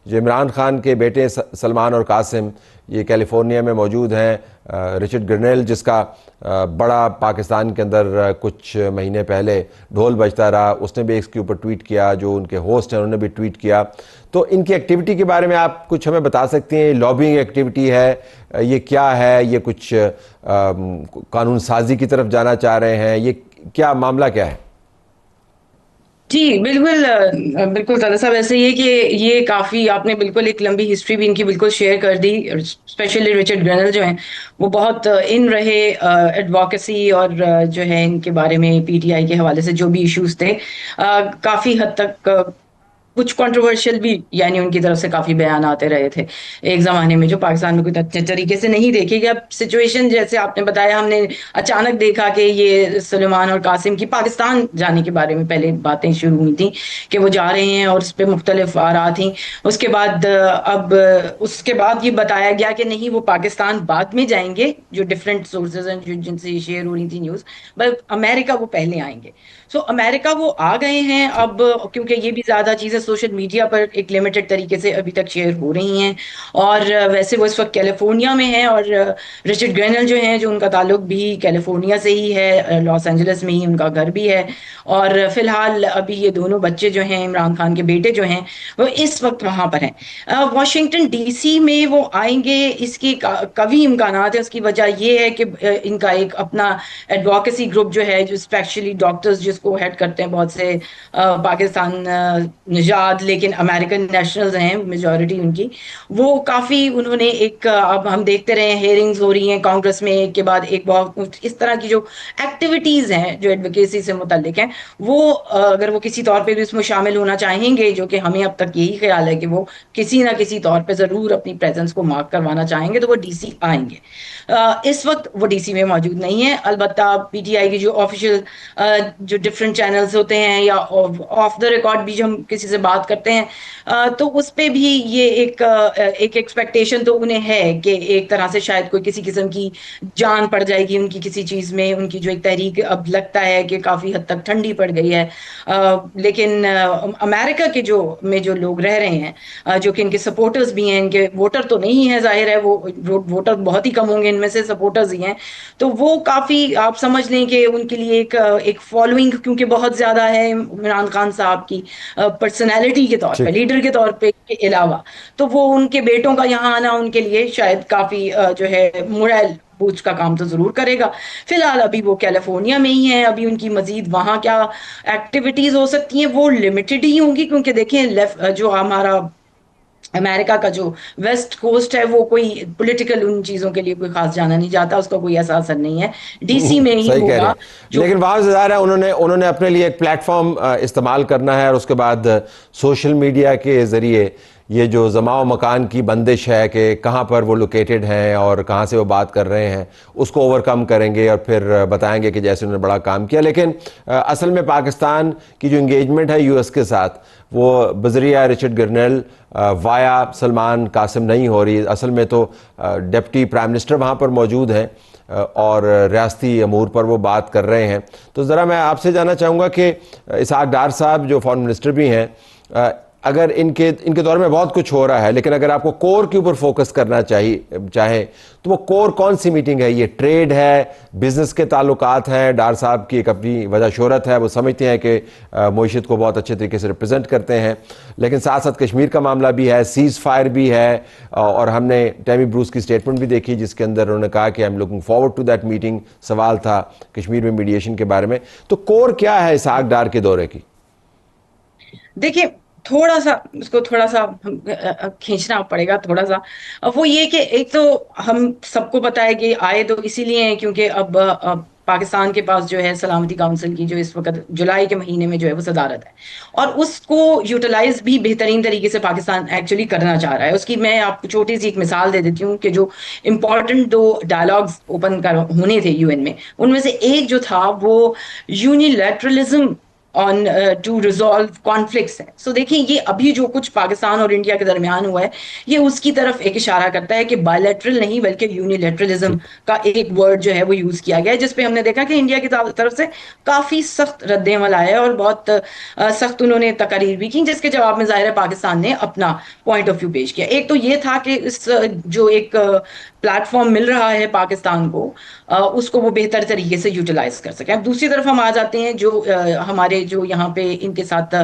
जो इमरान खान के बेटे सलमान और कासिम ये कैलिफोर्निया में मौजूद हैं। रिचर्ड ग्रनेल जिसका बड़ा पाकिस्तान के अंदर कुछ महीने पहले ढोल बजता रहा, उसने भी इसके ऊपर ट्वीट किया। जो उनके होस्ट हैं उन्होंने भी ट्वीट किया। तो इनकी एक्टिविटी के बारे में आप कुछ हमें बता सकती हैं? लॉबिंग एक्टिविटी है, ये क्या है? ये कुछ कानून साजी की तरफ जाना चाह रहे हैं? ये क्या मामला क्या है? जी, बिल्कुल बिल्कुल दादा साहब, ऐसे ही है कि ये काफ़ी आपने बिल्कुल एक लंबी हिस्ट्री भी इनकी बिल्कुल शेयर कर दी। स्पेशली रिचर्ड ग्रेनल जो हैं, वो बहुत इन रहे एडवोकेसी और जो है इनके बारे में पीटीआई के हवाले से जो भी इश्यूज़ थे, काफ़ी हद तक कुछ कंट्रोवर्शियल भी यानी उनकी तरफ से काफ़ी बयान आते रहे थे एक ज़माने में, जो पाकिस्तान में कुछ अच्छे तरीके से नहीं देखे गए। अब सिचुएशन जैसे आपने बताया, हमने अचानक देखा कि ये सुलेमान और कासिम की पाकिस्तान जाने के बारे में पहले बातें शुरू हुई थी कि वो जा रहे हैं और उस पर मुख्तलिफ आरा थी। उसके बाद अब उसके बाद ये बताया गया कि नहीं, वो पाकिस्तान बाद में जाएंगे, जो डिफरेंट सोर्सेज हैं जो जिनसे शेयर हो रही थी न्यूज़, बट अमेरिका वो पहले आएंगे। सो अमेरिका वो आ गए हैं अब, क्योंकि ये भी ज़्यादा चीज़ें सोशल मीडिया पर एक लिमिटेड तरीके से अभी तक शेयर हो रही हैं। और वैसे वो इस वक्त कैलिफोर्निया में है, और रिचर्ड ग्रेनल जो हैं, जो उनका ताल्लुक भी कैलिफोर्निया से ही है, लॉस एंजलिस में ही उनका घर भी है। और फिलहाल अभी ये दोनों बच्चे जो हैं, इमरान खान के बेटे जो हैं, वो इस वक्त वहाँ पर हैं। वाशिंगटन डीसी में वो आएंगे, इसकी कभी इम्कानात है। उसकी वजह ये है कि इनका एक अपना एडवोकेसी ग्रुप जो है, जो स्पेशली डॉक्टर्स जिसको हेड करते हैं बहुत से पाकिस्तान निजात लेकिन अमेरिकन नेशनल्स हैं मेजॉरिटी उनकी, वो काफ़ी उन्होंने एक अब हम देखते रहे हेयरिंग्स हो रही हैं कांग्रेस में, एक के बाद एक, बहुत इस तरह की जो एक्टिविटीज़ हैं जो एडवोकेसी से मुतल्लिक हैं, वो अगर वो किसी तौर पे भी इसमें शामिल होना चाहेंगे, जो कि हमें अब तक यही ख्याल है कि वो किसी ना किसी तौर पे ज़रूर अपनी प्रेजेंस को मार्क करवाना चाहेंगे, तो वो डीसी आएंगे। इस वक्त वो डीसी में मौजूद नहीं है। अलबत्ता पीटीआई की जो ऑफिशियल जो डिफरेंट चैनल्स होते हैं, या ऑफ द रिकॉर्ड भी जो हम किसी से बात करते हैं, तो उस पे भी ये एक एक्सपेक्टेशन तो उन्हें है कि एक तरह से शायद कोई किसी किस्म की जान पड़ जाएगी उनकी किसी चीज़ में। उनकी जो एक तहरीक अब लगता है कि काफ़ी हद तक ठंडी पड़ गई है। लेकिन अमेरिका के जो लोग रह रहे हैं, जो कि इनके सपोर्टर्स भी हैं, इनके वोटर तो नहीं है, जाहिर है वो वोटर बहुत ही कम होंगे, इनमें से सपोर्टर्स ही हैं, तो वो काफ़ी आप समझ लें कि उनके लिए एक फॉलोइंग क्योंकि बहुत ज़्यादा है इमरान खान साहब की पर्सनैलिटी के तौर पे, ठीक। लीडर के तौर पे के अलावा, तो वो उनके बेटों का यहाँ आना उनके लिए शायद काफ़ी जो है मोरल बूस्ट का काम तो जरूर करेगा। फिलहाल अभी वो कैलिफोर्निया में ही है, अभी उनकी मजीद वहाँ क्या एक्टिविटीज हो सकती हैं वो लिमिटेड ही होंगी, क्योंकि देखें लेफ्ट जो हमारा अमेरिका का जो वेस्ट कोस्ट है, वो कोई पॉलिटिकल उन चीजों के लिए कोई खास जाना नहीं जाता, उसका कोई ऐसा असर नहीं है। डीसी में ही सही कह रहे होगा हैं। जो। लेकिन वहाँ से ज़ाहिर है उन्होंने उन्होंने अपने लिए एक प्लेटफॉर्म इस्तेमाल करना है, और उसके बाद सोशल मीडिया के ज़रिए ये जो जमाओ मकान की बंदिश है कि कहाँ पर वो लोकेटेड हैं और कहाँ से वो बात कर रहे हैं, उसको ओवरकम करेंगे और फिर बताएंगे कि जैसे उन्होंने बड़ा काम किया। लेकिन असल में पाकिस्तान की जो इंगेजमेंट है यूएस के साथ, वो बजरिया रिचर्ड गर्नेल वाया सलमान कासिम नहीं हो रही। असल में तो डिप्टी प्राइम मिनिस्टर वहाँ पर मौजूद हैं और रियासती अमूर पर वो बात कर रहे हैं। तो ज़रा मैं आपसे जानना चाहूँगा कि इसहाक डार साहब जो फॉरेन मिनिस्टर भी हैं, अगर इनके इनके दौर में बहुत कुछ हो रहा है, लेकिन अगर आपको कोर के ऊपर फोकस करना चाहे तो वो कोर कौन सी मीटिंग है? ये ट्रेड है, बिजनेस के ताल्लुकात हैं? डार साहब की एक अपनी वजह शोहरत है, वो समझते हैं कि मईशत को बहुत अच्छे तरीके से रिप्रेजेंट करते हैं, लेकिन साथ साथ कश्मीर का मामला भी है, सीज़ फायर भी है। और हमने टैमी ब्रूस की स्टेटमेंट भी देखी जिसके अंदर उन्होंने कहा कि I am looking forward to that meeting. सवाल था कश्मीर में मीडिएशन के बारे में। तो कोर क्या है इसहाक डार के दौरे की? देखिए, थोड़ा सा उसको थोड़ा सा खींचना पड़ेगा थोड़ा सा। अब वो ये कि एक तो हम सबको पता है कि आए तो इसीलिए हैं क्योंकि अब पाकिस्तान के पास जो है सलामती काउंसिल की जो इस वक्त जुलाई के महीने में जो है वो सदारत है, और उसको यूटिलाइज भी बेहतरीन तरीके से पाकिस्तान एक्चुअली करना चाह रहा है। उसकी मैं आपको छोटी सी एक मिसाल दे देती हूँ कि जो इम्पोर्टेंट दो डायलॉग्स ओपन कर होने थे यूएन में, उनमें से एक जो था वो यूनिलैटरलिज्म ऑन टू रिजॉल्व कॉन्फ्लिक्ट्स है। सो देखिए, ये अभी जो कुछ पाकिस्तान और इंडिया के दरमियान हुआ है, ये उसकी तरफ एक इशारा करता है कि बायलैटरल नहीं बल्कि यूनिलैटरलिज्म ठीक। का एक वर्ड जो है वो यूज किया गया है, जिसपे हमने देखा कि इंडिया की तरफ से काफी सख्त रद्द-ए-अमल आया है और बहुत सख्त उन्होंने तकारीर भी की, जिसके जवाब में जाहिर है पाकिस्तान ने अपना पॉइंट ऑफ व्यू पेश किया। एक तो ये था कि इस जो एक प्लेटफॉर्म मिल रहा है पाकिस्तान को, उसको वो बेहतर तरीके से यूटिलाइज कर सके। अब दूसरी तरफ हम आ जाते हैं जो हमारे जो यहाँ पे इनके साथ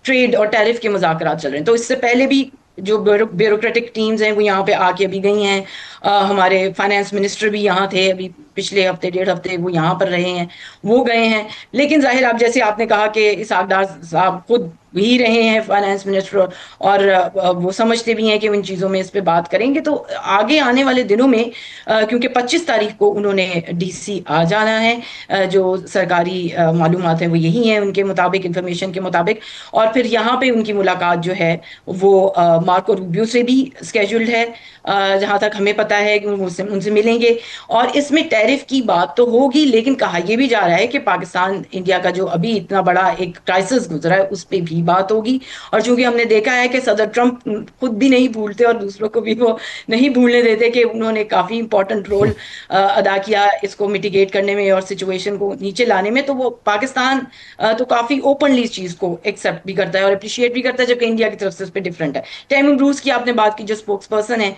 ट्रेड और टैरिफ के मुज़ाकरात चल रहे हैं। तो इससे पहले भी जो ब्यूरोक्रेटिक टीम्स हैं वो यहाँ पे आके अभी गई हैं। हमारे फाइनेंस मिनिस्टर भी यहाँ थे, अभी पिछले हफ्ते 1.5 हफ्ते वो यहाँ पर रहे हैं, वो गए हैं। लेकिन जाहिर, आप जैसे आपने कहा कि इसहाक साहब खुद ही रहे हैं फाइनेंस मिनिस्टर, और वो समझते भी हैं कि उन चीज़ों में इस पे बात करेंगे। तो आगे आने वाले दिनों में क्योंकि 25 तारीख को उन्होंने डीसी आ जाना है, जो सरकारी मालूमात हैं वो यही हैं उनके मुताबिक, इंफॉर्मेशन के मुताबिक। और फिर यहाँ पे उनकी मुलाकात जो है वो मार्को रूबियो से भी स्केड्यूल्ड है, जहाँ तक हमें पता है कि उनसे उनसे मिलेंगे। और इसमें टैरिफ की बात तो होगी, लेकिन कहा यह भी जा रहा है कि पाकिस्तान इंडिया का जो अभी इतना बड़ा एक क्राइसिस गुजरा है उस पर भी बात होगी। और चूंकि हमने देखा है कि सदर ट्रंप खुद भी नहीं भूलते और दूसरों को भी वो नहीं भूलने देते कि उन्होंने काफी इंपॉर्टेंट रोल अदा किया इसको मिटिगेट करने में और सिचुएशन को नीचे लाने में। तो वो पाकिस्तान तो काफी ओपनली इस चीज को एक्सेप्ट भी करता है और अप्रिशिएट भी करता है, जबकि इंडिया की तरफ से उस पर डिफरेंट है। तैमूर रूस की आपने बात की, जो स्पोक्स पर्सन है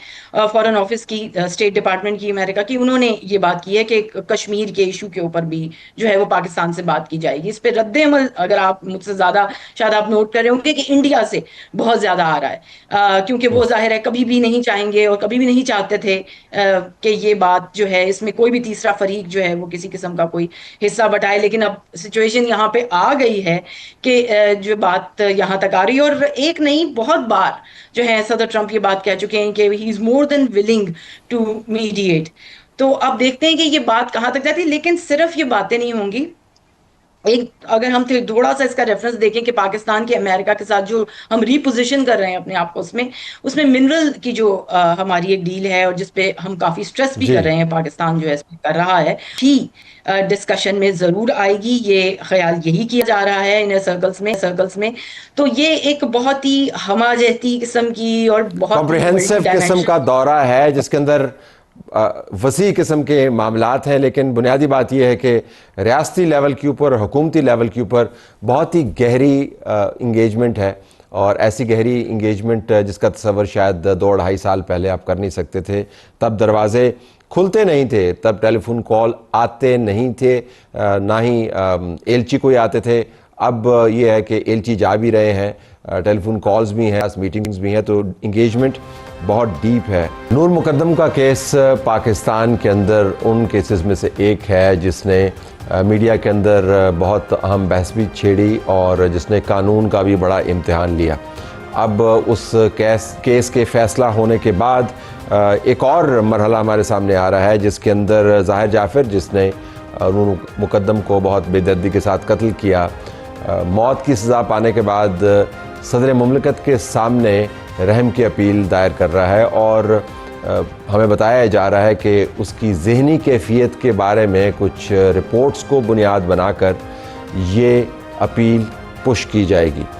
फॉरेन ऑफिस की, स्टेट डिपार्टमेंट की अमेरिका की, उन्होंने ये बात की है कि कश्मीर के इशू के ऊपर भी जो है वो पाकिस्तान से बात की जाएगी। इस पे रद्द अमल, अगर आप मुझसे ज्यादा शायद आप नोट कर रहे होंगे कि इंडिया से बहुत ज्यादा आ रहा है, क्योंकि वो जाहिर है कभी भी नहीं चाहेंगे और कभी भी नहीं चाहते थे कि ये बात जो है इसमें कोई भी तीसरा फरीक जो है वो किसी किस्म का कोई हिस्सा बटाए। लेकिन अब सिचुएशन यहाँ पे आ गई है कि जो बात यहाँ तक आ रही है, और एक नहीं बहुत बार जो है सदर ट्रंप ये बात कह चुके हैं कि he is more than willing to mediate. तो अब देखते हैं कि ये बात कहाँ तक जाती है। लेकिन सिर्फ ये बातें नहीं होंगी, एक अगर हम थोड़ा सा इसका रेफरेंस देखें कि पाकिस्तान के अमेरिका के साथ जो हम रिपोजिशन कर रहे हैं अपने आप को, उसमें उसमें मिनरल की जो हमारी एक डील है और जिसपे हम काफी स्ट्रेस भी जी। कर रहे हैं, पाकिस्तान जो है इस पे कर रहा है, ही डिस्कशन में जरूर आएगी। ये ख्याल यही किया जा रहा है इन सर्कल्स में। तो ये एक बहुत ही हमाजहती किस्म की और बहुत ही मल्टी कॉम्प्रिहेंसिव किस्म डायमेंशन। का दौरा है जिसके अंदर वसी किस्म के मामलात हैं, लेकिन बुनियादी बात यह है कि रियासती लेवल के ऊपर, हुकूमती लेवल के ऊपर बहुत ही गहरी इंगेजमेंट है। और ऐसी गहरी इंगेजमेंट जिसका तसव्वुर शायद 2-2.5 साल पहले आप कर नहीं सकते थे। तब दरवाजे खुलते नहीं थे, तब टेलीफोन कॉल आते नहीं थे, ना ही एलची कोई आते थे। अब ये है कि एलची जा भी रहे हैं, टेलीफोन कॉल्स भी हैं, मीटिंग्स भी हैं, तो इंगेजमेंट बहुत डीप है। नूर मुकद्दम का केस पाकिस्तान के अंदर उन केसेस में से एक है जिसने मीडिया के अंदर बहुत अहम बहस भी छेड़ी और जिसने कानून का भी बड़ा इम्तिहान लिया। अब उस केस के फैसला होने के बाद एक और मरहला हमारे सामने आ रहा है जिसके अंदर ज़ाहिर जाफ़िर, जिसने नूर मुकद्दम को बहुत बेदर्दी के साथ कत्ल किया, मौत की सज़ा पाने के बाद सदर मुमलिकत के सामने रहम की अपील दायर कर रहा है। और हमें बताया जा रहा है कि उसकी ज़हनी कैफियत के बारे में कुछ रिपोर्ट्स को बुनियाद बनाकर ये अपील पुश की जाएगी।